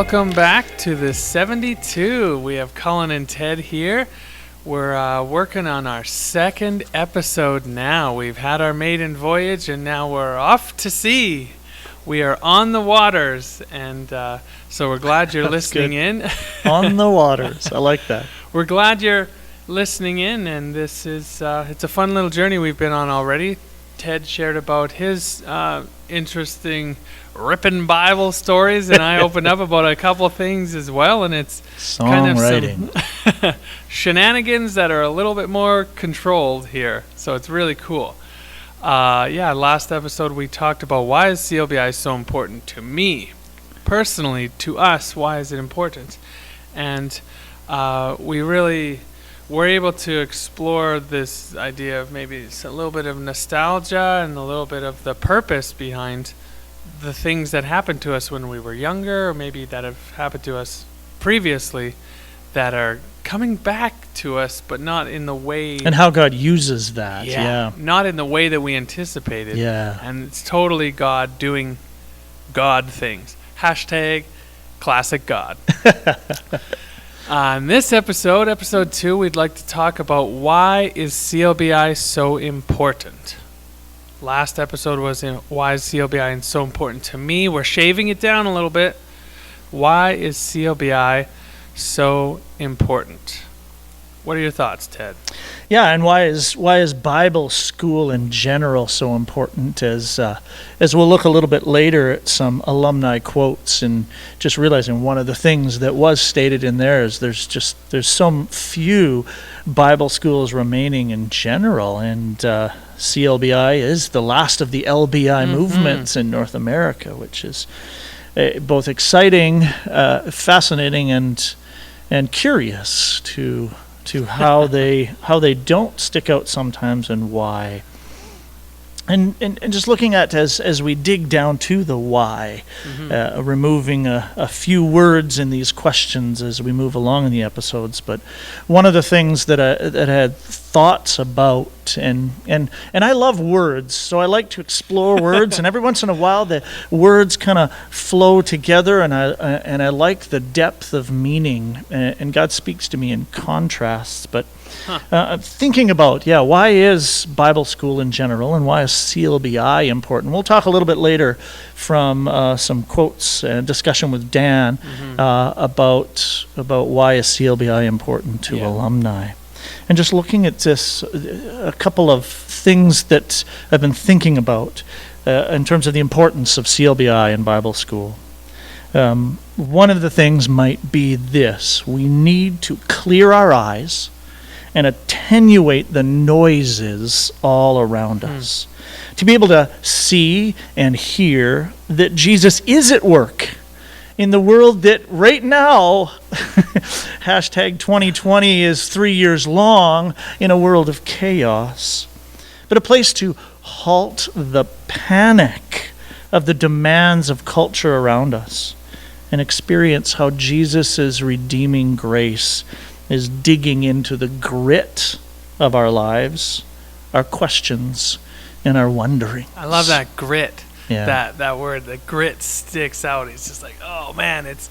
welcome back to the 72. We have Colin and Ted here. We're working on our second episode now. We've had our maiden voyage and now we're off to sea. We are on the waters, and so we're glad you're listening in. On the waters. I like that. We're glad you're listening in, and this is it's a fun little journey we've been on already. Ted shared about his interesting ripping Bible stories, and I opened up about a couple things as well, and it's kind of some shenanigans that are a little bit more controlled here, so it's really cool. Last episode we talked about why is CLBI so important to me, personally, to us, why is it important? And we really were able to explore this idea of maybe a little bit of nostalgia and a little bit of the purpose behind the things that happened to us when we were younger, or maybe that have happened to us previously that are coming back to us, but not in the way... And how God uses that. Yeah. Not in the way that we anticipated. Yeah. And it's totally God doing God things. Hashtag classic God. On this episode, episode 2, we'd like to talk about why is CLBI so important. Last episode was why is CLBI so important to me. We're shaving it down a little bit. Why is CLBI so important? What are your thoughts, Ted? Yeah, and why is Bible school in general so important? As we'll look a little bit later at some alumni quotes, and just realizing one of the things that was stated in there is there's so few Bible schools remaining in general, and CLBI is the last of the LBI movements in North America, which is both exciting, fascinating, and curious to how they don't stick out sometimes and why. And just looking at as we dig down to the why, removing a few words in these questions as we move along in the episodes. But one of the things that I had thoughts about, and I love words, so I like to explore words, and every once in a while the words kind of flow together, and I like the depth of meaning, and God speaks to me in contrasts. But thinking about, why is Bible school in general, and why is CLBI important? We'll talk a little bit later from some quotes and discussion with Dan about why is CLBI important to alumni. And just looking at this, a couple of things that I've been thinking about in terms of the importance of CLBI in Bible school. One of the things might be this: we need to clear our eyes and attenuate the noises all around us. To be able to see and hear that Jesus is at work in the world that right now, hashtag 2020 is 3 years long, in a world of chaos. But a place to halt the panic of the demands of culture around us and experience how Jesus' redeeming grace is digging into the grit of our lives, our questions, and our wondering. I love that grit. Yeah. That word, the grit sticks out. It's just like, oh man, it's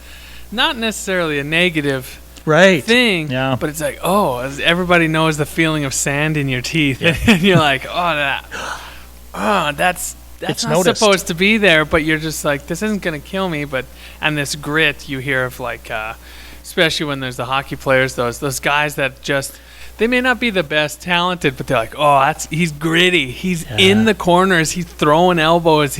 not necessarily a negative thing, but it's like, everybody knows the feeling of sand in your teeth, and you're like, that's not noticed. supposed to be there, but you're just like, this isn't gonna kill me. And this grit you hear of, like, especially when there's the hockey players, those guys that just, they may not be the best talented, but they're like, he's gritty. He's in the corners. He's throwing elbows.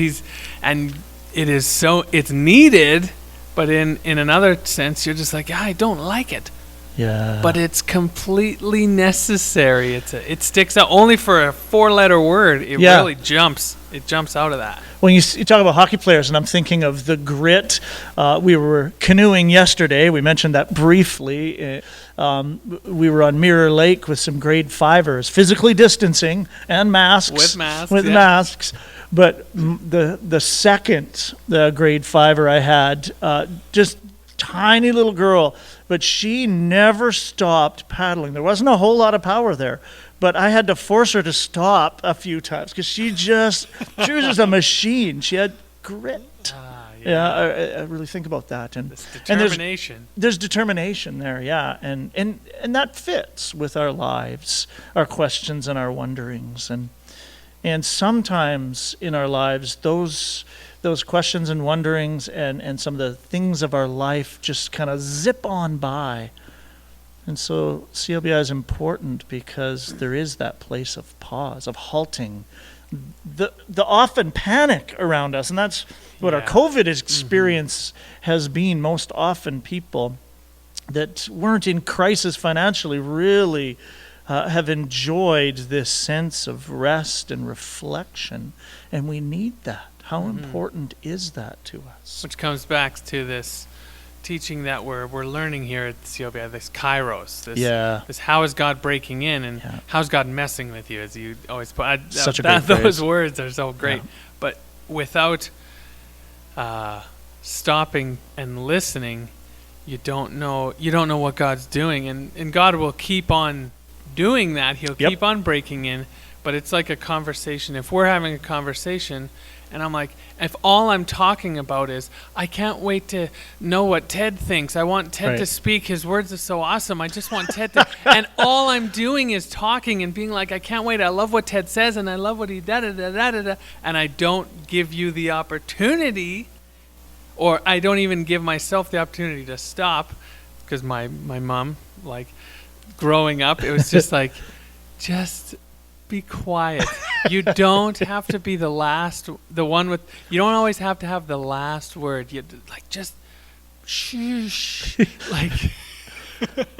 And it's needed, but in another sense, you're just like, I don't like it. Yeah. But it's completely necessary. It sticks out only for a 4-letter word. It really jumps. It jumps out of that. When you talk about hockey players, and I'm thinking of the grit. We were canoeing yesterday. We mentioned that briefly. We were on Mirror Lake with some grade 5ers, physically distancing and masks. With masks. But the second grade 5er I had, just tiny little girl, but she never stopped paddling. There wasn't a whole lot of power there, but I had to force her to stop a few times because she was just a machine. She had grit. I really think about that, and This and determination. there's determination there, yeah, and that fits with our lives, our questions and our wonderings, and sometimes in our lives those questions and wonderings and some of the things of our life just kind of zip on by. And so CLBI is important because there is that place of pause, of halting, the often panic around us, and that's what our COVID experience has been. Most often people that weren't in crisis financially really have enjoyed this sense of rest and reflection, and we need that. How important is that to us? Which comes back to this teaching that we're learning here at CLBI, this kairos, this how is God breaking in, and how's God messing with you, as you always put. Such a great phrase. Those words are so great. Yeah. But without stopping and listening, you don't know what God's doing, and God will keep on doing that. He'll keep on breaking in, but it's like a conversation. If we're having a conversation and I'm like, if all I'm talking about is, I can't wait to know what Ted thinks. I want Ted to speak. His words are so awesome. I just want Ted to, and all I'm doing is talking and being like, I can't wait. I love what Ted says and I love what he da-da-da-da-da-da. And I don't give you the opportunity, or I don't even give myself the opportunity to stop, because my mom, like, growing up, it was just like, just be quiet. You don't have to be the one with, you don't always have to have the last word. You like, just shh. Like,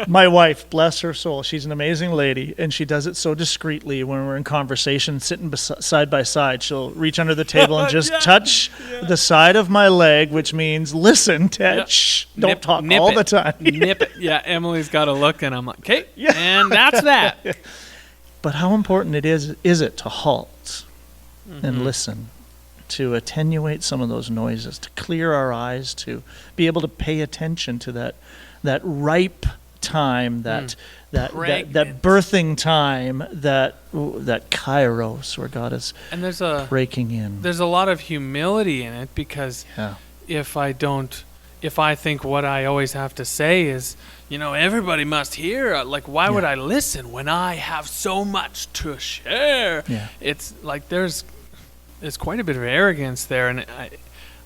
my wife, bless her soul, she's an amazing lady, and she does it so discreetly when we're in conversation, sitting side by side. She'll reach under the table and just touch the side of my leg, which means, listen, Ted, shh, don't talk all the time. Nip it. Yeah, Emily's got to look, and I'm like, okay, and that's that. But how important is it to halt and listen, to attenuate some of those noises, to clear our eyes, to be able to pay attention to that ripe time, that birthing time, that kairos where God is breaking in. There's a lot of humility in it, because if I think what I always have to say is, everybody must hear, like, why would I listen when I have so much to share? Yeah. It's like there's quite a bit of arrogance there, and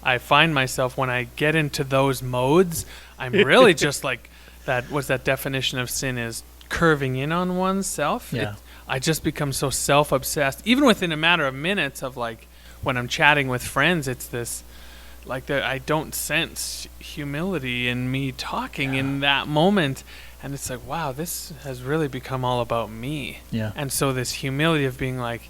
I find myself, when I get into those modes, I'm really just like that definition of sin is curving in on oneself. Yeah. I just become so self-obsessed, even within a matter of minutes of, like, when I'm chatting with friends, it's this, like, I don't sense humility in me talking in that moment. And it's like, wow, this has really become all about me. Yeah. And so this humility of being like,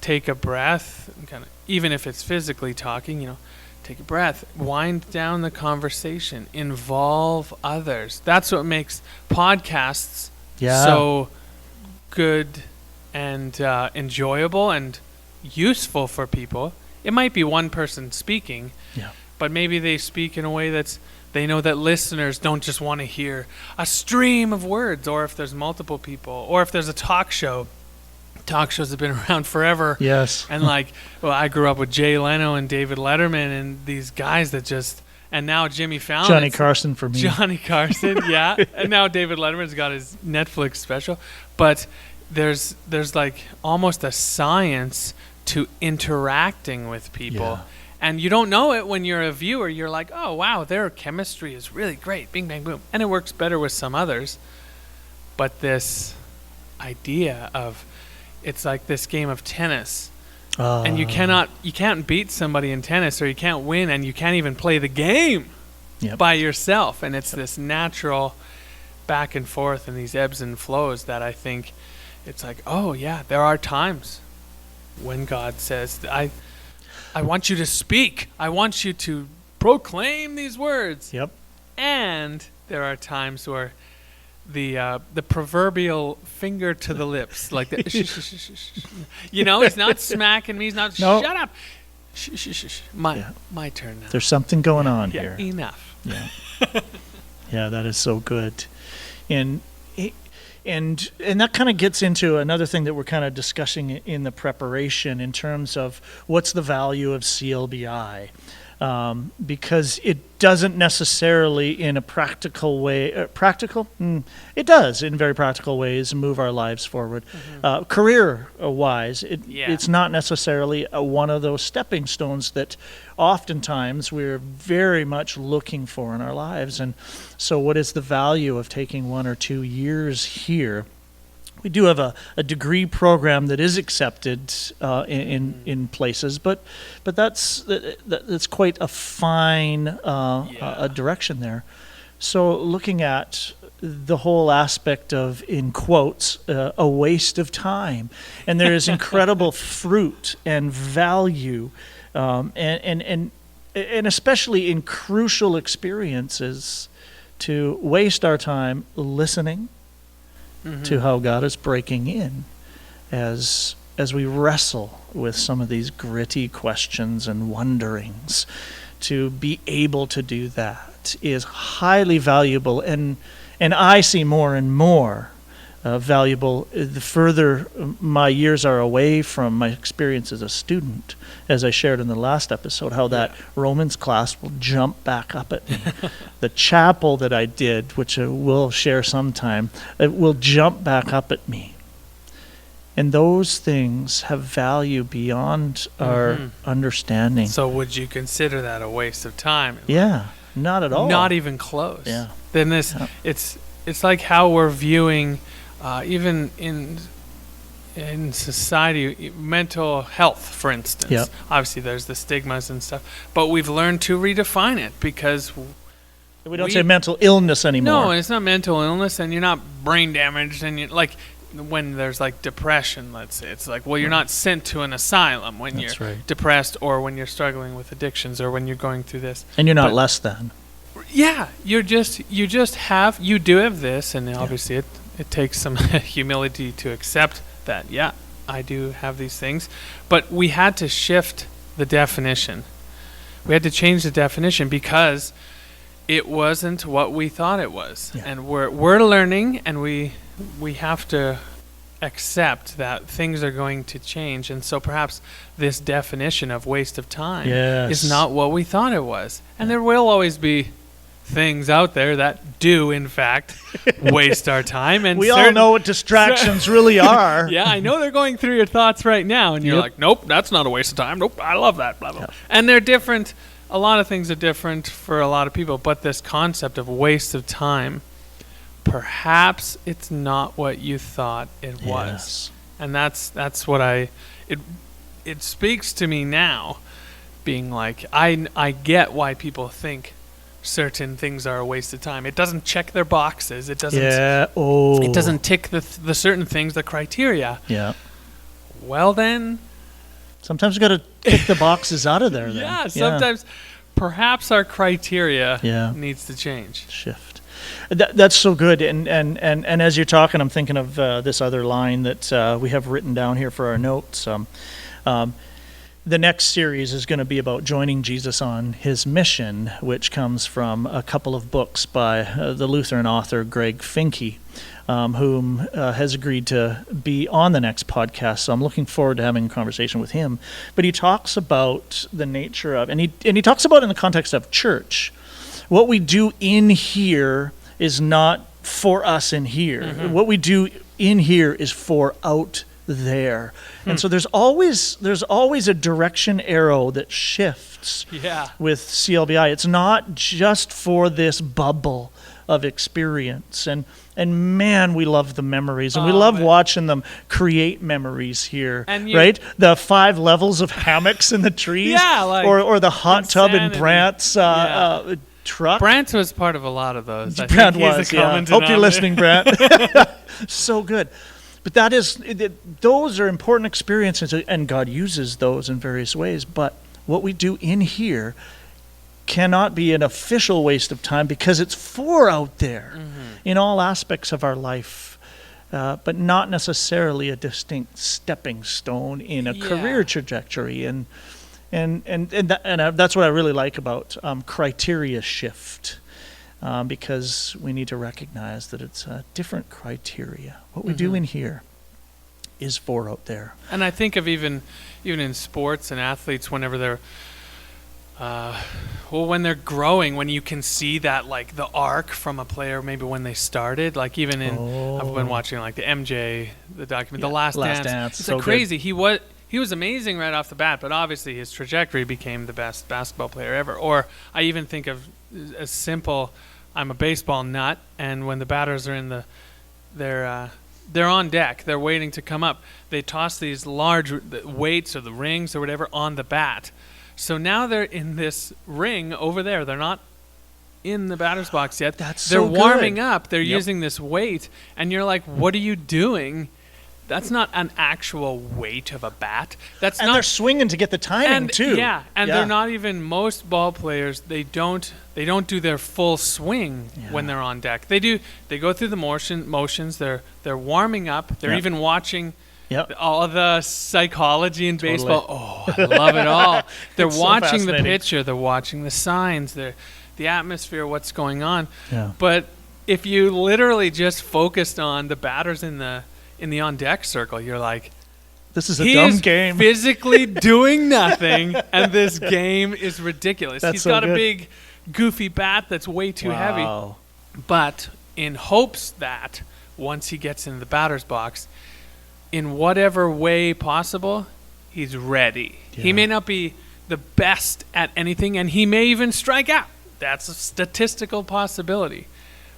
take a breath, kind of, even if it's physically talking, take a breath, wind down the conversation, involve others. That's what makes podcasts so good and enjoyable and useful for people. It might be one person speaking, but maybe they speak in a way they know that listeners don't just want to hear a stream of words, or if there's multiple people, or if there's a talk show. Talk shows have been around forever. Yes. And I grew up with Jay Leno and David Letterman and these guys that just, and now Jimmy Fallon. Johnny Carson for me. Johnny Carson, yeah. And now David Letterman's got his Netflix special. But there's like almost a science to interacting with people. Yeah. And you don't know it when you're a viewer. You're like, oh, wow, their chemistry is really great. Bing, bang, boom. And it works better with some others. But this idea of, it's like this game of tennis. And you can't beat somebody in tennis, or you can't win, and you can't even play the game by yourself. And it's this natural back and forth and these ebbs and flows that I think it's like, oh, yeah, there are times when God says, I want you to speak. I want you to proclaim these words. Yep. And there are times where the proverbial finger to the lips, like the he's not smacking me. He's not, shut up. My turn now. There's something going on here. Enough. Yeah. Yeah, that is so good. And that kind of gets into another thing that we're kind of discussing in the preparation in terms of what's the value of CLBI. because it doesn't necessarily in a practical way, it does in very practical ways move our lives forward. Career-wise, it's not necessarily one of those stepping stones that oftentimes we're very much looking for in our lives. And so what is the value of taking 1 or 2 years here? We do have a degree program that is accepted in places, but that's quite a fine a direction there. So looking at the whole aspect of, in quotes, a waste of time, and there is incredible fruit and value, and especially in crucial experiences, to waste our time listening to how God is breaking in as we wrestle with some of these gritty questions and wonderings. To be able to do that is highly valuable, and I see more and more valuable the further my years are away from my experience as a student. As I shared in the last episode, how that Romans class will jump back up at me. The chapel that I did, which I will share sometime, it will jump back up at me. And those things have value beyond our understanding. So would you consider that a waste of time? Yeah, not at all. Not even close. Yeah. Then it's like how we're viewing, even in society, mental health, for instance. Yep. Obviously, there's the stigmas and stuff, but we've learned to redefine it because we don't say mental illness anymore. No, it's not mental illness, and you're not brain damaged, and you're like, when there's like depression, let's say, it's like, well, you're not sent to an asylum when you're depressed, or when you're struggling with addictions, or when you're going through this. And you're not less than. Yeah, you do have this, and obviously it takes some humility to accept that, I do have these things. But we had to shift the definition. We had to change the definition because it wasn't what we thought it was. Yeah. And we're learning, and we have to accept that things are going to change. And so perhaps this definition of waste of time is not what we thought it was. And there will always be things out there that do, in fact, waste our time. And we all know what distractions really are. Yeah, I know they're going through your thoughts right now, and you're like, nope, that's not a waste of time. Nope, I love that. Blah, blah. Yep. And they're different. A lot of things are different for a lot of people, but this concept of waste of time, perhaps it's not what you thought it was. And that's what it speaks to me now, being like, I get why people think certain things are a waste of time. It doesn't check their boxes. It doesn't. It doesn't tick the certain things, the criteria. Yeah. Well then. Sometimes you got to tick the boxes out of there. Then. Yeah. Sometimes, perhaps our criteria needs to change. Shift. That's so good. And as you're talking, I'm thinking of this other line that we have written down here for our notes. The next series is going to be about joining Jesus on his mission, which comes from a couple of books by the Lutheran author Greg Finke, whom has agreed to be on the next podcast. So I'm looking forward to having a conversation with him. But he talks about the nature of, and he talks about it in the context of church. What we do in here is not for us in here. Mm-hmm. What we do in here is for out there. And so there's always a direction arrow that shifts with CLBI. It's not just for this bubble of experience. And man, we love the memories, and we love watching them create memories here, right? The 5 levels of hammocks in the trees, or the hot tub in Brant's truck. Brant was part of a lot of those. Brant was, Hope you're listening, Brant. So good. But those are important experiences, and God uses those in various ways. But what we do in here cannot be an official waste of time, because it's for out there in all aspects of our life, but not necessarily a distinct stepping stone in a career trajectory. And that's what I really like about criteria shift. Because we need to recognize that it's a different criteria. What we do in here is for out there. And I think of even in sports and athletes, whenever they're Well, when they're growing, when you can see that, like, the arc from a player, maybe when they started, like, even in, I've been watching, like, the MJ, the document, The Last Dance. It's so like crazy. He was amazing right off the bat, but obviously his trajectory became the best basketball player ever. Or I even think of as simple, I'm a baseball nut, and when the batters are they're on deck, they're waiting to come up, they toss these large weights or the rings or whatever on the bat. So now they're in this ring over there. They're not in the batter's box yet. They're so warming up. They're using this weight. And you're like, what are you doing? That's not an actual weight of a bat. That's and not. They're swinging to get the timing too. Yeah, and they're not even, most ball players, they don't do their full swing when they're on deck. They go through the motions. They're warming up. They're even watching all of the psychology in baseball. Oh, I love it all. They're watching the pitcher. They're watching the signs. They're the atmosphere, what's going on. Yeah. But if you literally just focused on the batters in the on deck circle, you're like, this is a dumb game. Physically doing nothing, and this game is ridiculous. He's got a big, goofy bat that's way too heavy. But in hopes that once he gets into the batter's box, in whatever way possible, he's ready. Yeah. He may not be the best at anything, and he may even strike out. That's a statistical possibility.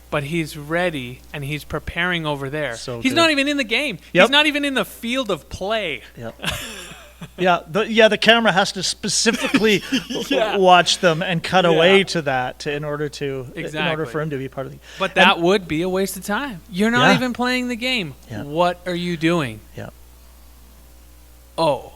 But he's ready, and he's preparing over there. He's not even in the game. He's not even in the field of play. Yep. The camera has to specifically watch them and cut away to that in order for him to be part of the. But that would be a waste of time. You're not even playing the game. Yeah. What are you doing? Yeah. Oh.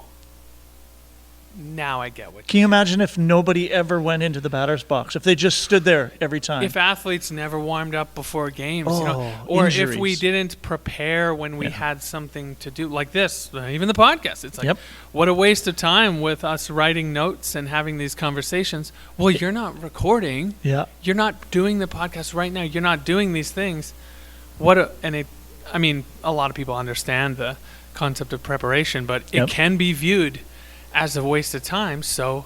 Now I get what. Can you imagine if nobody ever went into the batter's box? If they just stood there every time? If athletes never warmed up before games, or injuries. If we didn't prepare when we had something to do, like this, even the podcast. It's like, what a waste of time with us writing notes and having these conversations. Well, you're not recording. Yeah. You're not doing the podcast right now. You're not doing these things. A lot of people understand the concept of preparation, but it can be viewed as a waste of time. So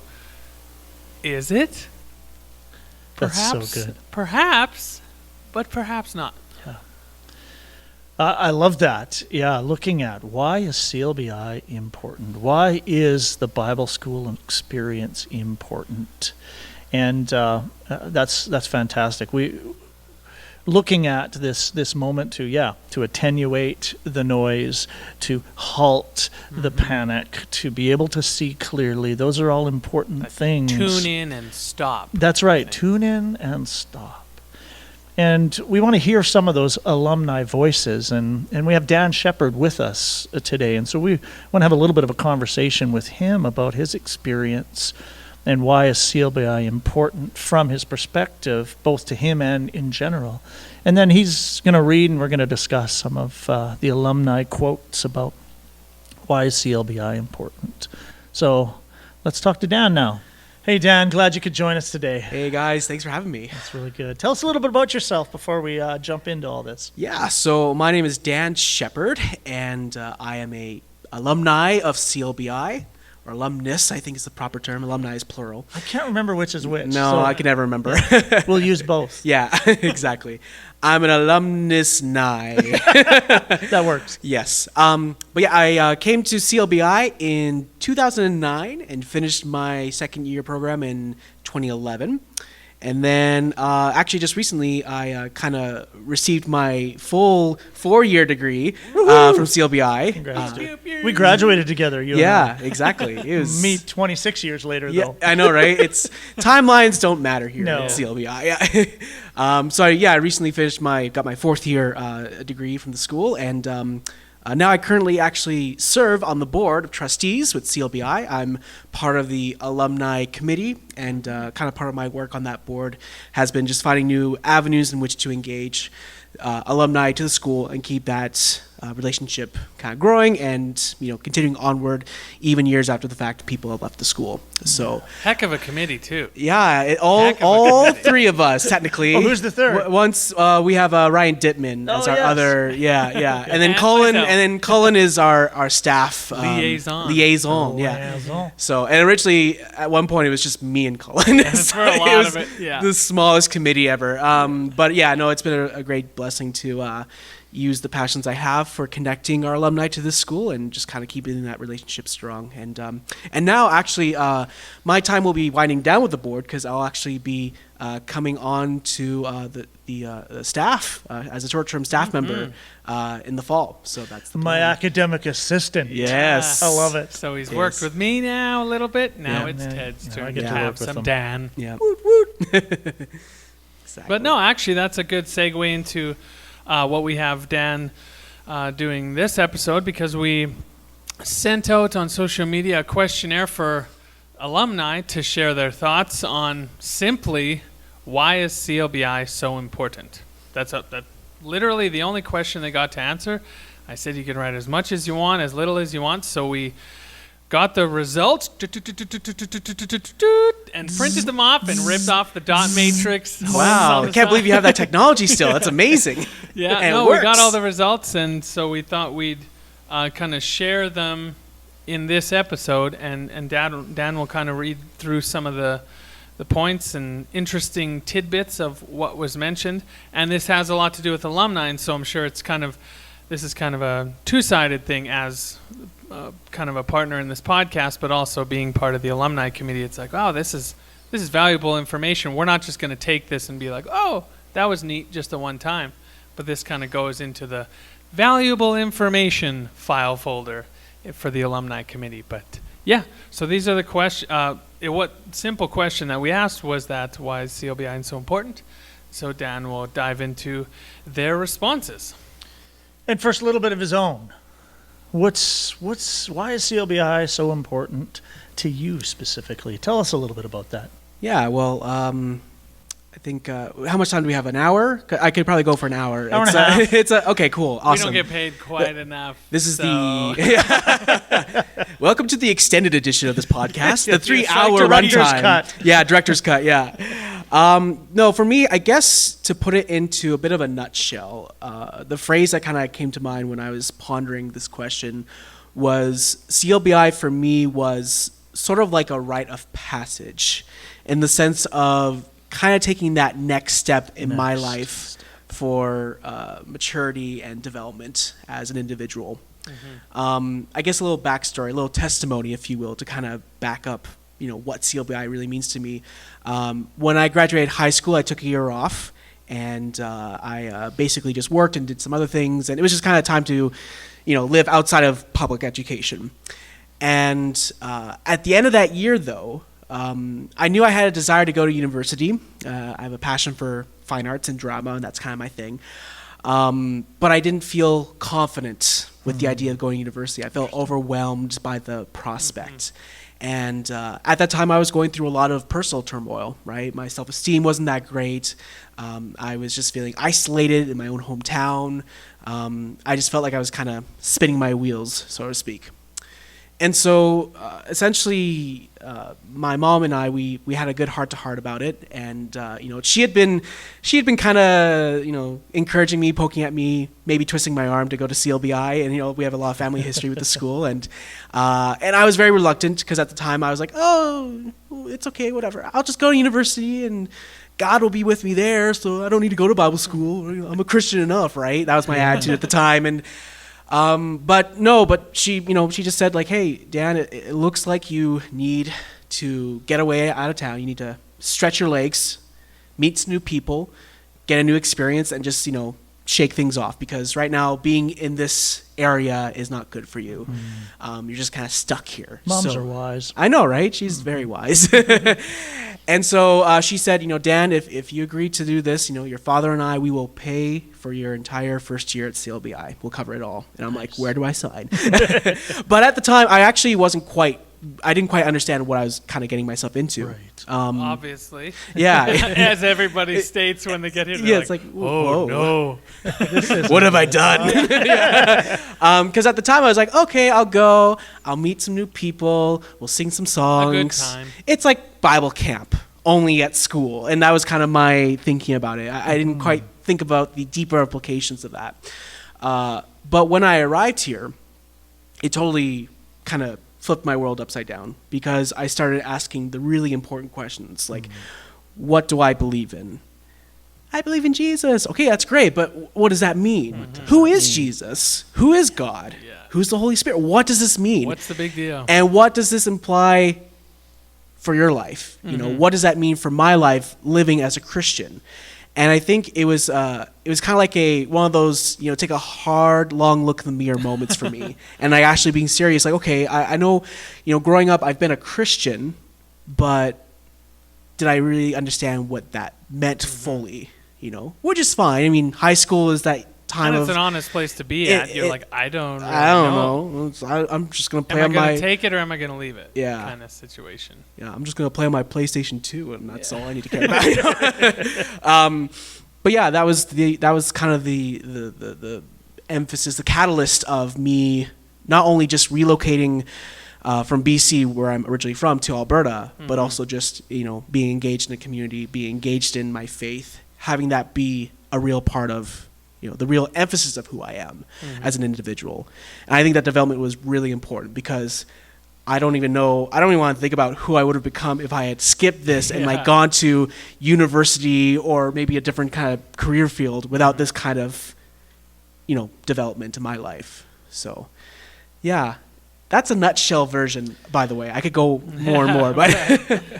is it? Perhaps. That's so good. Perhaps, but perhaps not. Yeah. I love that. Yeah, looking at why is CLBI important? Why is the Bible school experience important? And that's fantastic. Looking at this moment to attenuate the noise, to halt the panic, to be able to see clearly. Those are all important things. Tune in and stop. That's right. Tune in and stop. And we want to hear some of those alumni voices. And we have Dan Shepard with us today. And so we want to have a little bit of a conversation with him about his experience and why is CLBI important from his perspective, both to him and in general. And then he's going to read, and we're going to discuss some of the alumni quotes about why is CLBI important. So let's talk to Dan now. Hey, Dan, glad you could join us today. Hey, guys. Thanks for having me. That's really good. Tell us a little bit about yourself before we jump into all this. Yeah, so my name is Dan Shepard, and I am a alumni of CLBI. Or alumnus, I think is the proper term. Alumni is plural. I can't remember which is which. No, I can never remember. We'll use both. Yeah, exactly. I'm an alumnus nigh. That works. Yes. But yeah, I came to CLBI in 2009 and finished my second year program in 2011. And then actually just recently, I kind of received my full 4-year degree from CLBI. We graduated together. You and I. Exactly. It was me 26 years later, though. I know, right? It's timelines don't matter here No. at CLBI. Yeah. I recently got my 4th year degree from the school, and now I currently actually serve on the board of trustees with CLBI. I'm part of the alumni committee, and kind of part of my work on that board has been just finding new avenues in which to engage alumni to the school and keep that relationship kind of growing and, continuing onward even years after the fact people have left the school. So Heck of a committee, too. yeah, all three of us technically. Oh, who's the third? Once we have Ryan Dittman as our yes. other, yeah, and then And Cullen, myself. and then Cullen is our staff Liaison. yeah. Liaison. So, and originally at one point it was just me and Cullen. So for a lot it was of it, yeah. the smallest committee ever. But yeah, no, it's been a great blessing to use the passions I have for connecting our alumni to this school and just kind of keeping that relationship strong. And now actually my time will be winding down with the board because I'll actually be coming on to the staff as a short-term staff member in the fall. So that's the My plan. academic assistant. Yes. I love it. So he's Yes. worked with me now a little bit. Now Yeah. it's Yeah. Ted's Yeah, turn I get to to have work with some him. Dan. Yeah. Exactly. But no, actually, that's a good segue into what we have Dan doing this episode, because we sent out on social media a questionnaire for alumni to share their thoughts on simply why is CLBI so important. That's literally the only question they got to answer. I said you can write as much as you want, as little as you want, so we got the results and printed them off and ripped off the dot matrix. Wow, I can't believe you have that technology still. That's amazing. Yeah, And no, it we got works. all the results, and so we thought we'd kind of share them in this episode, and Dan will kind of read through some of the points and interesting tidbits of what was mentioned. And this has a lot to do with alumni, and so I'm sure this is kind of a two-sided thing as kind of a partner in this podcast, but also being part of the alumni committee. It's like, oh, this is valuable information. We're not just going to take this and be like, oh, that was neat just at one time. But this kind of goes into the valuable information file folder for the alumni committee. But yeah, so these are the questions. What simple question that we asked was that why is CLBI so important? So Dan will dive into their responses. And first, a little bit of his own. Why is CLBI so important to you specifically? Tell us a little bit about that. Yeah, well, I think how much time do we have? An hour? I could probably go for an hour. Hour and a half. It's okay, cool, awesome. We don't get paid quite enough. This is so- the welcome to the extended edition of this podcast, the 3-hour Director's runtime. cut. Yeah, director's cut. Yeah. No, for me, I guess to put it into a bit of a nutshell, the phrase that kind of came to mind when I was pondering this question was CLBI for me was sort of like a rite of passage, in the sense of kind of taking that next step in my Next life for maturity and development as an individual. I guess a little backstory, a little testimony, if you will, to kind of back up, what CLBI really means to me. When I graduated high school, I took a year off, and I basically just worked and did some other things, and it was just kind of time to, live outside of public education. And at the end of that year, though, I knew I had a desire to go to university. I have a passion for fine arts and drama, and that's kind of my thing. But I didn't feel confident with the idea of going to university. I felt overwhelmed by the prospect. And at that time, I was going through a lot of personal turmoil, right? My self-esteem wasn't that great. I was just feeling isolated in my own hometown. I just felt like I was kind of spinning my wheels, so to speak. And so, essentially, my mom and I, we had a good heart-to-heart about it, and she had been kind of encouraging me, poking at me, maybe twisting my arm to go to CLBI, and we have a lot of family history with the school, and I was very reluctant because at the time I was like, oh, it's okay, whatever, I'll just go to university and God will be with me there, so I don't need to go to Bible school. I'm a Christian enough, right? That was my attitude at the time, and. But she just said like, hey, Dan, it looks like you need to get away out of town. You need to stretch your legs, meet some new people, get a new experience, and just, shake things off, because right now being in this area is not good for you. You're just kind of stuck here. Moms are wise. I know, right? She's very wise. And so she said, Dan, if you agree to do this, your father and I, we will pay for your entire first year at CLBI. We'll cover it all. And I'm like, where do I sign? But at the time, I actually wasn't quite I didn't quite understand what I was kind of getting myself into. Right. Obviously. Yeah. As everybody states when they get here. Yeah, They're it's like, oh, whoa. no. What have I done? Because at the time I was like, okay, I'll go. I'll meet some new people. We'll sing some songs. A good time. It's like Bible camp, only at school. And that was kind of my thinking about it. I didn't quite think about the deeper implications of that. But when I arrived here, it totally kind of flipped my world upside down, because I started asking the really important questions, like, what do I believe in? I believe in Jesus. Okay, that's great, but what does that mean? Who is Jesus? Who is God? Yeah. Who's the Holy Spirit? What does this mean? What's the big deal? And what does this imply for your life? You know, what does that mean for my life living as a Christian? And I think it was kind of like one of those, take a hard, long look in the mirror moments for me. And I actually being serious, like, okay, I know, growing up, I've been a Christian, but did I really understand what that meant fully? Which is fine. I mean, high school is that time and of. it's an honest place to be at. You're like, I don't really know. I'm just gonna play am I on going my. to take it or am I going to leave it? Yeah. Kind of situation. Yeah, I'm just gonna play on my PlayStation 2, and that's all I need to care about. But yeah, that was kind of the emphasis, the catalyst of me not only just relocating from BC, where I'm originally from, to Alberta, but also just being engaged in the community, being engaged in my faith, having that be a real part of the real emphasis of who I am as an individual. And I think that development was really important, because I don't even want to think about who I would have become if I had skipped this and gone to university or maybe a different kind of career field without this kind of development in my life. So yeah, that's a nutshell version, by the way. I could go more and more, but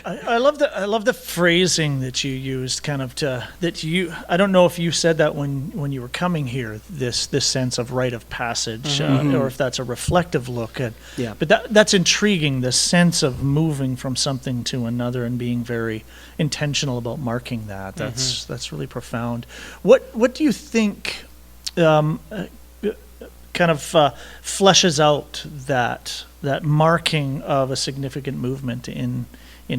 I love the phrasing that you used, kind of I don't know if you said that when you were coming here, this sense of rite of passage, or if that's a reflective look at. Yeah. But that's intriguing, the sense of moving from something to another and being very intentional about marking that. That's really profound. What do you think kind of fleshes out that marking of a significant movement in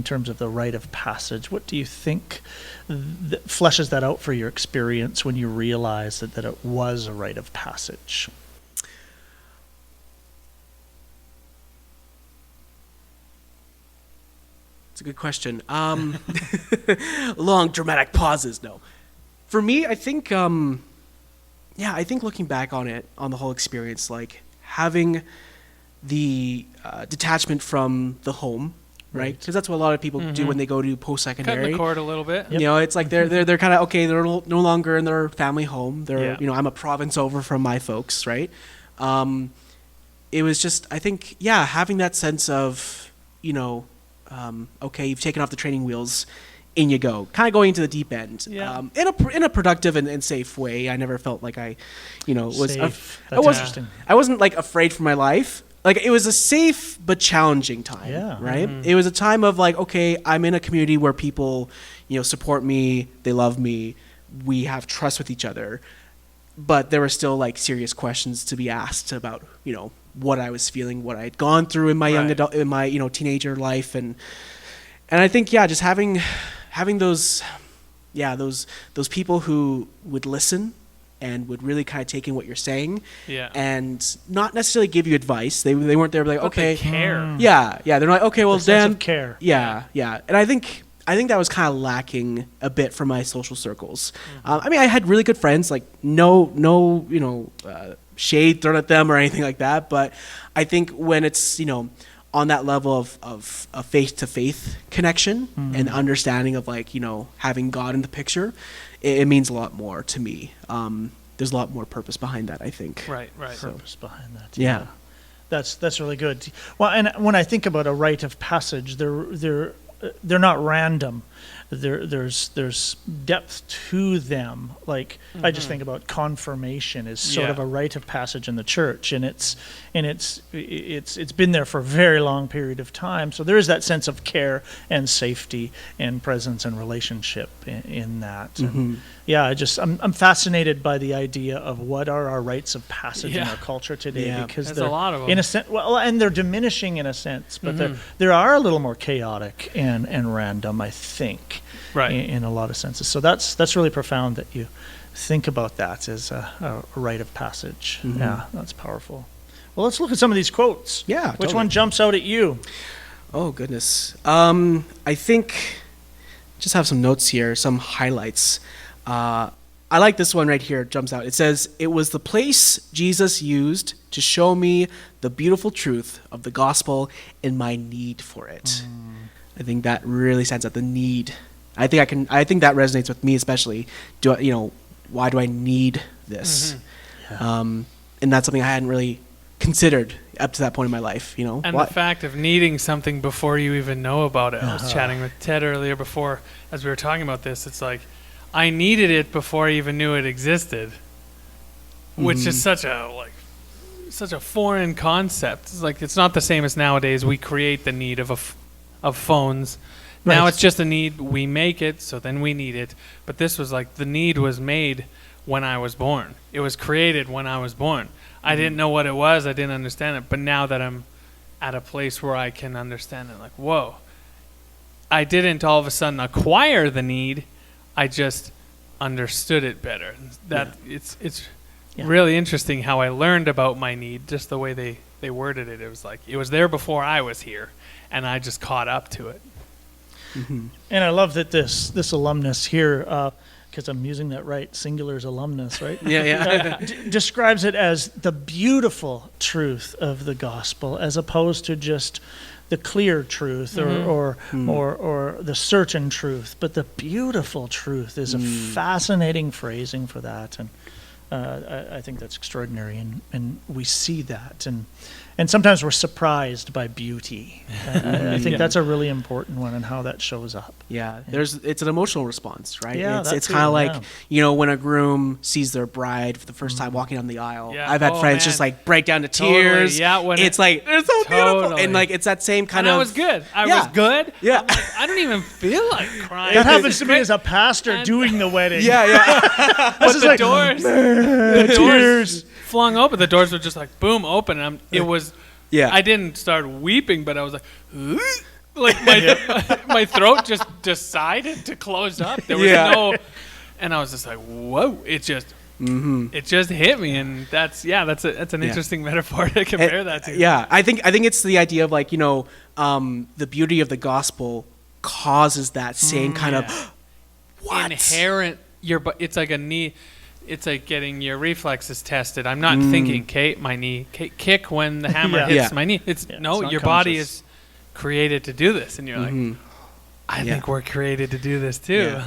terms of the rite of passage? What do you think fleshes that out for your experience when you realize that it was a rite of passage? it's a good question. Long dramatic pauses. No, for me, I think. I think looking back on the whole experience, like having the detachment from the home, right? Because that's what a lot of people do when they go to post-secondary. Cutting the cord a little bit. Yep. It's like they're kind of okay. They're no longer in their family home. They're I'm a province over from my folks, right? It was just, I think, having that sense of okay, you've taken off the training wheels. In you go, kind of going into the deep end, in a productive and safe way. I never felt like I, was. Safe. That's interesting. I wasn't like afraid for my life. Like it was a safe but challenging time. Yeah. Right. It was a time of like, okay, I'm in a community where people, support me. They love me. We have trust with each other. But there were still like serious questions to be asked about, what I was feeling, what I had gone through in my young adult, in my teenager life, and I think just having those people who would listen and would really kind of take in what you're saying, and not necessarily give you advice. They weren't there like, but okay, they care. They're like, okay, well, The Dan, sense of care. And I think that was kind of lacking a bit from my social circles. I mean, I had really good friends, like no shade thrown at them or anything like that, but I think when it's on that level of faith-to-faith connection and understanding of like, having God in the picture, it means a lot more to me. There's a lot more purpose behind that, I think. Right. Purpose behind that. Yeah. That's really good. Well, and when I think about a rite of passage, they're not random. there's depth to them. Like I just think about confirmation is sort of a rite of passage in the church, and it's been there for a very long period of time. So there is that sense of care and safety and presence and relationship in that. And I'm fascinated by the idea of what are our rites of passage in our culture today, because there's they're a lot of them. in a sense, and they're diminishing in a sense, but they are a little more chaotic and random, I think. Right. In a lot of senses. So that's really profound that you think about that as a rite of passage. Yeah, that's powerful. Well, let's look at some of these quotes. Yeah. Which one jumps out at you? Oh, goodness. I think just have some notes here, some highlights. I like this one right here. It jumps out. It says, "It was the place Jesus used to show me the beautiful truth of the gospel and my need for it." I think that really stands out, the need. I think that resonates with me especially. Why do I need this? And that's something I hadn't really considered up to that point in my life, And the fact of needing something before you even know about it. I was chatting with Ted earlier before, as we were talking about this. It's like, I needed it before I even knew it existed, which is such a foreign concept. It's like, it's not the same as nowadays. We create the need of phones. Right. Now it's just a need. We make it, so then we need it. But this was like, the need was made when I was born. It was created when I was born. I didn't know what it was. I didn't understand it. But now that I'm at a place where I can understand it, like, whoa, I didn't all of a sudden acquire the need. I just understood it better. It's really interesting how I learned about my need, just the way they worded it. It was like, it was there before I was here, and I just caught up to it. And I love that this alumnus here, because I'm using that right, singular's alumnus, right? Describes it as the beautiful truth of the gospel, as opposed to just the clear truth or the certain truth. But the beautiful truth is a fascinating phrasing for that, and I think that's extraordinary, and we see that, and sometimes we're surprised by beauty. I think that's a really important one, and how that shows up. Yeah, it's an emotional response, right? Yeah, it's kind of like, when a groom sees their bride for the first time walking down the aisle. Yeah. I've had friends just like break down to tears. Yeah, when it's like, they're so beautiful, Totally. and like it's that same kind of. I was good. I was good. Yeah. I'm like, I don't even feel like crying. That happens to me as a pastor doing the wedding. Yeah. But the like, doors, the doors flung open. The doors were just like boom open. And it was. Yeah. I didn't start weeping, but I was like my throat just decided to close up. There was no, and I was just like, whoa! It just hit me, and that's an interesting metaphor to compare that to. Yeah, I think it's the idea of like the beauty of the gospel causes that same kind of what inherent. It's like a knee. It's like getting your reflexes tested. I'm not thinking, my knee kick when the hammer hits my knee. It's your body is created to do this, and you're like, I think we're created to do this too.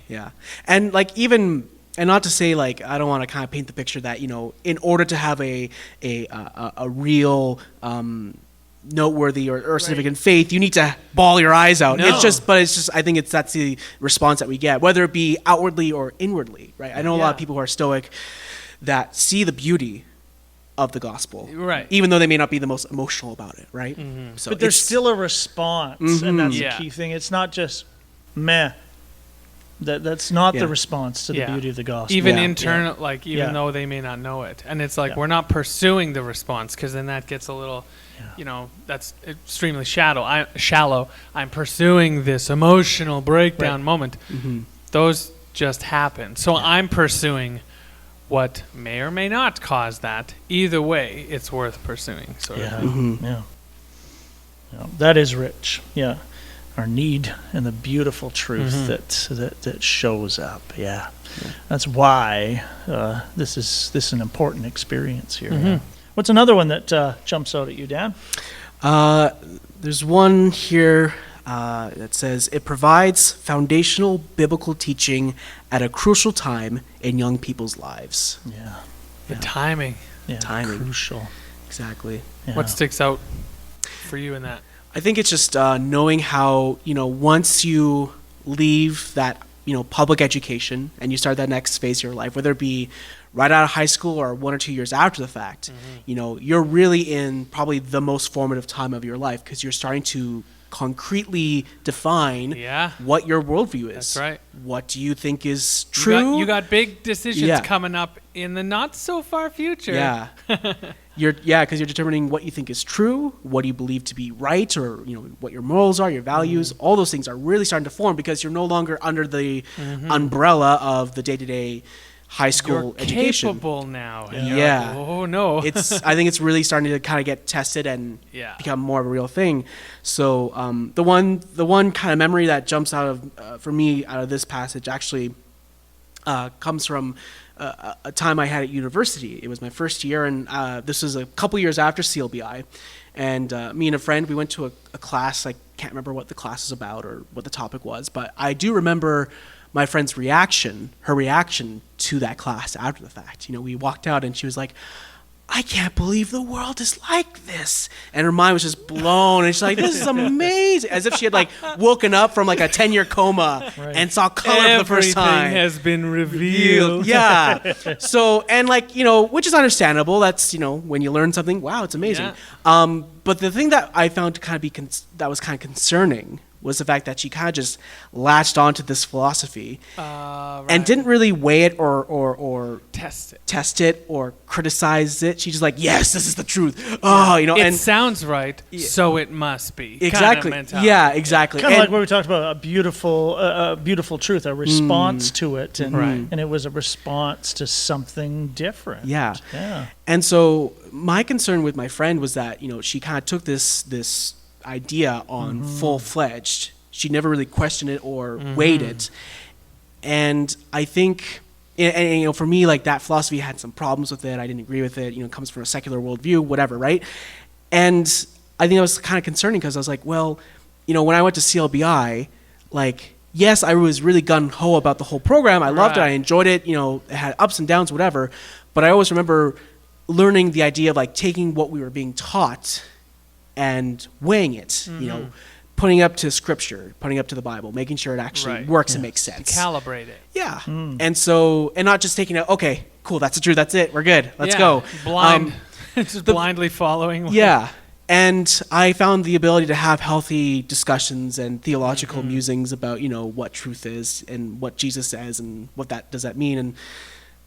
Yeah, and like even, and not to say like, I don't want to kind of paint the picture that in order to have a real noteworthy or significant faith, you need to bawl your eyes out. No. It's just I think that's the response that we get, whether it be outwardly or inwardly, right? I know a lot of people who are stoic that see the beauty of the gospel, right? Even though they may not be the most emotional about it, right? So but there's still a response, and that's the key thing. It's not just meh. That's not the response to the beauty of the gospel. Even internal, like even though they may not know it, and it's like we're not pursuing the response, because then that gets a little, that's extremely shallow. I'm pursuing this emotional breakdown moment. Those just happen. So I'm pursuing what may or may not cause that. Either way, it's worth pursuing. That is rich. Yeah. Our need and the beautiful truth that shows up. Yeah. That's why this is an important experience here. Yeah. What's another one that jumps out at you, Dan? There's one here that says, it provides foundational biblical teaching at a crucial time in young people's lives. Yeah. The timing. Yeah. Timing. Crucial. Exactly. Yeah. What sticks out for you in that? I think it's just knowing how, once you leave that, public education and you start that next phase of your life, whether it be right out of high school or 1 or 2 years after the fact, you're really in probably the most formative time of your life because you're starting to concretely define what your worldview is. That's right. What do you think is true? You got big decisions coming up in the not so far future. Yeah. Because you're determining what you think is true, what do you believe to be right, or what your morals are, your values. All those things are really starting to form because you're no longer under the umbrella of the day-to-day high school education. You're capable now. And Yeah. Like, oh no. I think it's really starting to kind of get tested and become more of a real thing. So the one kind of memory that jumps out of for me out of this passage actually comes from a time I had at university. It was my first year, and this was a couple years after CLBI. And me and a friend, we went to a class. I can't remember what the class was about or what the topic was, but I do remember my friend's her reaction to that class after the fact. We walked out and she was like, I can't believe the world is like this. And her mind was just blown. And she's like, this is amazing. As if she had woken up from a 10-year coma and saw color for the first time. Everything has been revealed. Yeah. So, and which is understandable. That's, when you learn something, wow, it's amazing. Yeah. But the thing that I found to kind of be, that was kind of concerning was the fact that she kind of just latched onto this philosophy and didn't really weigh it or test it or criticize it. She's just like, yes, this is the truth. Oh, it sounds right, so it must be. Exactly. Kind of mentality. Yeah, exactly. Kind of like what we talked about, a beautiful truth, a response to it, and it was a response to something different. Yeah. And so my concern with my friend was that she kind of took this idea on full-fledged. She never really questioned it or weighed it. And I think, and for me, that philosophy had some problems with it. I didn't agree with it. It comes from a secular worldview, whatever, right? And I think it was kind of concerning because I was like, well, when I went to CLBI, yes, I was really gung-ho about the whole program. I loved it. I enjoyed it. It had ups and downs, whatever. But I always remember learning the idea of taking what we were being taught and weighing it, putting up to scripture, putting up to the Bible, making sure it actually works and makes sense. Calibrate it. Yeah. And so, and not just taking it, okay, cool, that's the truth, that's it, we're good, let's go. Just blindly following. Yeah. And I found the ability to have healthy discussions and theological musings about, what truth is and what Jesus says and what does that mean. And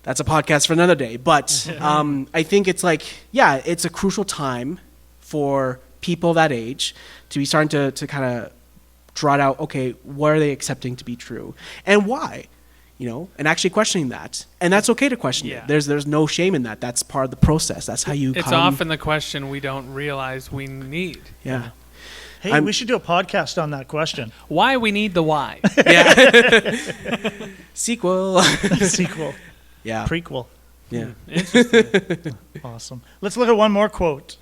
that's a podcast for another day. But I think it's it's a crucial time for people that age to be starting to kind of draw it out, okay, what are they accepting to be true and why, and actually questioning that. And that's okay to question it. There's no shame in that. That's part of the process. That's how you It's often the question we don't realize we need. Yeah. Hey, we should do a podcast on that question. Why we need the why. Yeah. Sequel. Yeah. Prequel. Yeah. Interesting. Awesome. Let's look at one more quote.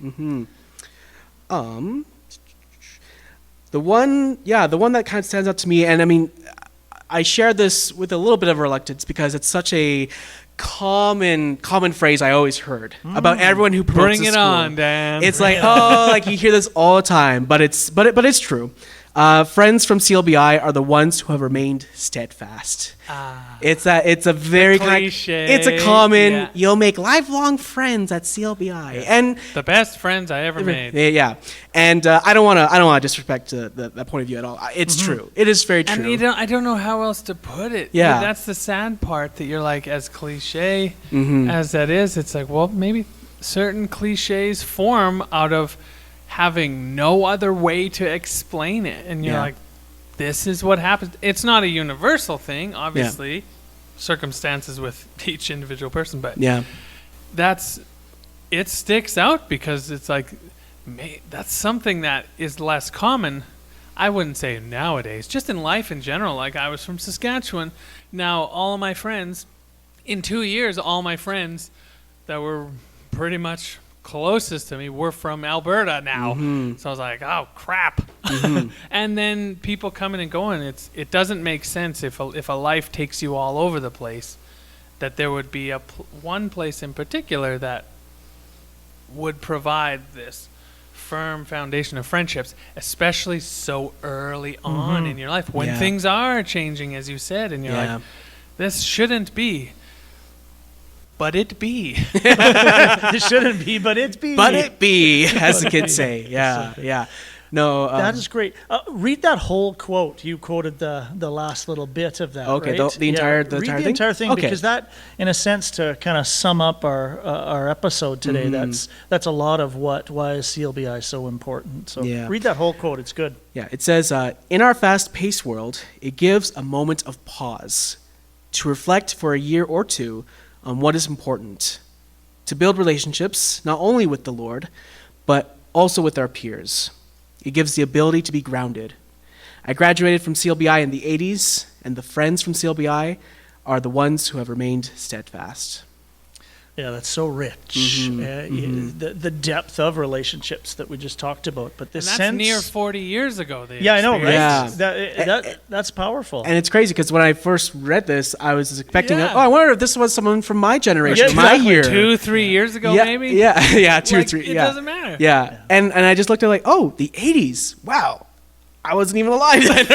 The one that kind of stands out to me, and I mean, I share this with a little bit of reluctance because it's such a common phrase I always heard about everyone who promotes Bring it school. on, Dan. It's you hear this all the time, but it's true. Friends from CLBI are the ones who have remained steadfast. It's a very cliche. It's a common. You'll make lifelong friends at CLBI, and the best friends I ever made. Yeah, and I don't want to disrespect that point of view at all. It's true. It is very true. And I don't know how else to put it. Yeah, that's the sad part, that you're as cliche as that is. It's well, maybe certain cliches form out of having no other way to explain it, and you're this is what happens. It's not a universal thing, obviously. Circumstances with each individual person, but it sticks out because it's that's something that is less common. I wouldn't say nowadays, just in life in general. I was from Saskatchewan. Now all of my friends, in 2 years, all my friends that were pretty much closest to me were from Alberta now. So I was like, oh crap. And then people coming and going, it doesn't make sense if a life takes you all over the place, that there would be one place in particular that would provide this firm foundation of friendships, especially so early on in your life when Yeah. things are changing, as you said, and you're like, this shouldn't be. But it be. It shouldn't be, but it be. But it be, as the kids say. Yeah, So yeah. No, that is great. Read that whole quote. You quoted the last little bit of that. Okay, right? the entire read thing? the entire thing Okay. because that, in a sense, to kind of sum up our episode today, that's a lot of why is CLBI so important. So Yeah. read that whole quote. It's good. Yeah, it says, in our fast-paced world, it gives a moment of pause to reflect for a year or two on what is important, to build relationships not only with the Lord, but also with our peers. It gives the ability to be grounded. I graduated from CLBI in the 80s, and the friends from CLBI are the ones who have remained steadfast. Yeah, that's so rich. The depth of relationships that we just talked about. But And this that's sense, near 40 years ago. yeah, I know, right? Yeah. That's powerful. And it's crazy because when I first read this, I was expecting, Yeah. I wonder if this was someone from my generation, Yeah, my exactly. year. 2-3 years ago, yeah, maybe? Yeah, 2 or Like, 3. It yeah. doesn't matter. Yeah. And I just looked at like, oh, the 80s. Wow. I wasn't even alive then.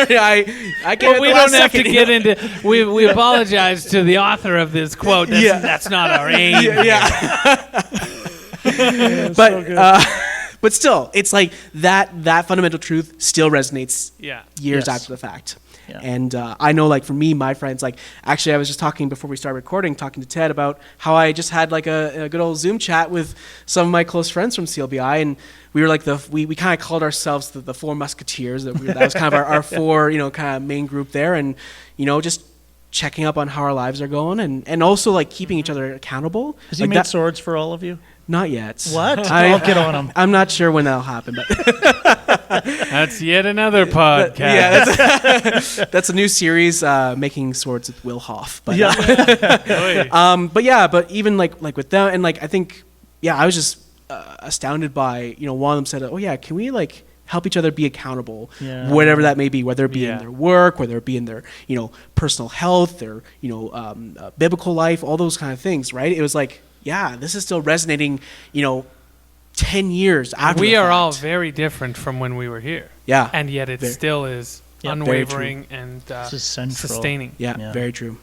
I came Well, at we the don't last have to second, get into. We apologize to the author of this quote. That's not our aim. Yeah. So But good. but still, it's like that fundamental truth still resonates Yeah. years Yes. after the fact. Yeah. And I know, like, for me, my friends, like, actually, I was just talking before we started recording, talking to Ted about how I just had, like, a good old Zoom chat with some of my close friends from CLBI, and we were, like, we kind of called ourselves the Four Musketeers. That was kind of our four, kind of main group there, and, just checking up on how our lives are going, and also, like, keeping each other accountable. Has he Like made that- swords for all of you? Not yet. What? I'll get on him. I'm not sure when that'll happen, but That's yet another podcast. yeah, that's a new series, making swords with Will Hoff. But, Yeah. but even like with them, and like I think, I was just astounded by one of them said, oh yeah, can we like help each other be accountable, Yeah. whatever that may be, whether it be Yeah. in their work, whether it be in their personal health, their biblical life, all those kind of things, right? It was like, yeah, this is still resonating, 10 years after We the are all fact. very different from when we were here. Yeah. And yet it Very- still is Yeah, very true. unwavering and This is central. sustaining. Yeah, Yeah. very true.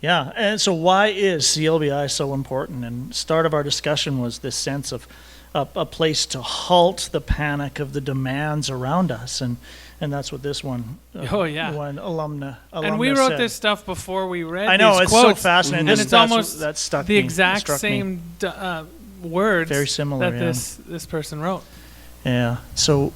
Yeah, and so why is CLBI so important? And start of our discussion was this sense of a place to halt the panic of the demands around us, and that's what this one. Oh, yeah. One alumna And we wrote said. this stuff before we read I know these it's quotes. so fascinating. And This- it's that's almost what- that stuck the me. exact Struck me. same words Very similar, that yeah. this person wrote. Yeah. So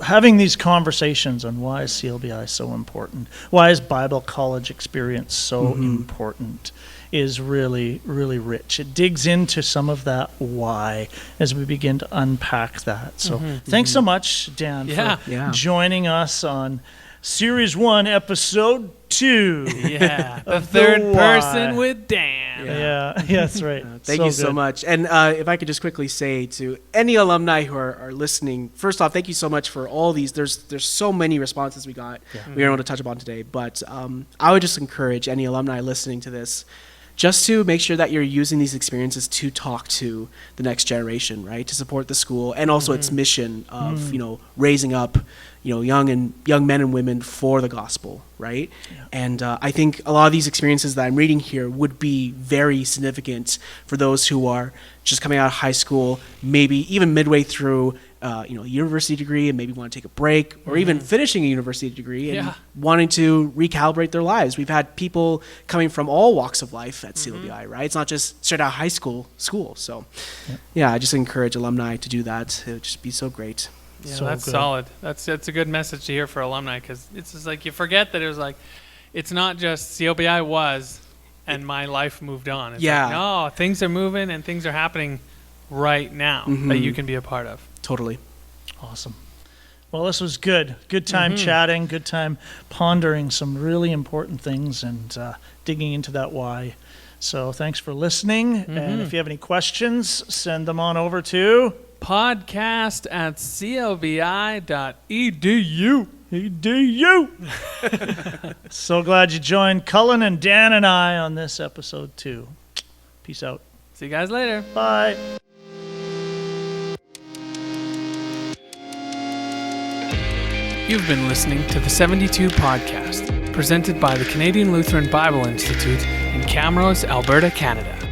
having these conversations on why is CLBI so important, why is Bible college experience so important, is really, really rich. It digs into some of that why as we begin to unpack that. So thanks so much, Dan, Yeah. for Yeah. joining us on Series 1, Episode 2. Yeah. The Of the third why. person with Dan. Yeah, that's right. Thank you so good. much. And if I could just quickly say to any alumni who are listening, first off, thank you so much for all these. There's so many responses we got. We were able to touch upon today. But I would just encourage any alumni listening to this just to make sure that you're using these experiences to talk to the next generation, right? To support the school and also its mission of, raising up, young men and women for the gospel, right? Yeah. And I think a lot of these experiences that I'm reading here would be very significant for those who are just coming out of high school, maybe even midway through, a university degree and maybe want to take a break, or even finishing a university degree and Yeah. wanting to recalibrate their lives. We've had people coming from all walks of life at CLBI, right? It's not just straight out of high school. So, I just encourage alumni to do that. It would just be so great. Yeah, So that's good. solid. That's a good message to hear for alumni, because it's just like you forget that it was like, it's not just CLBI was, and my life moved on. It's Yeah. like, no, things are moving and things are happening right now that you can be a part of. Totally. Awesome. Well, this was good. Good time chatting, good time pondering some really important things and digging into that why. So thanks for listening. And if you have any questions, send them on over to podcast@clbi.edu. EDU. So glad you joined Cullen and Dan and I on this episode too. Peace out. See you guys later. Bye. You've been listening to the 72 Podcast, presented by the Canadian Lutheran Bible Institute in Camrose, Alberta, Canada.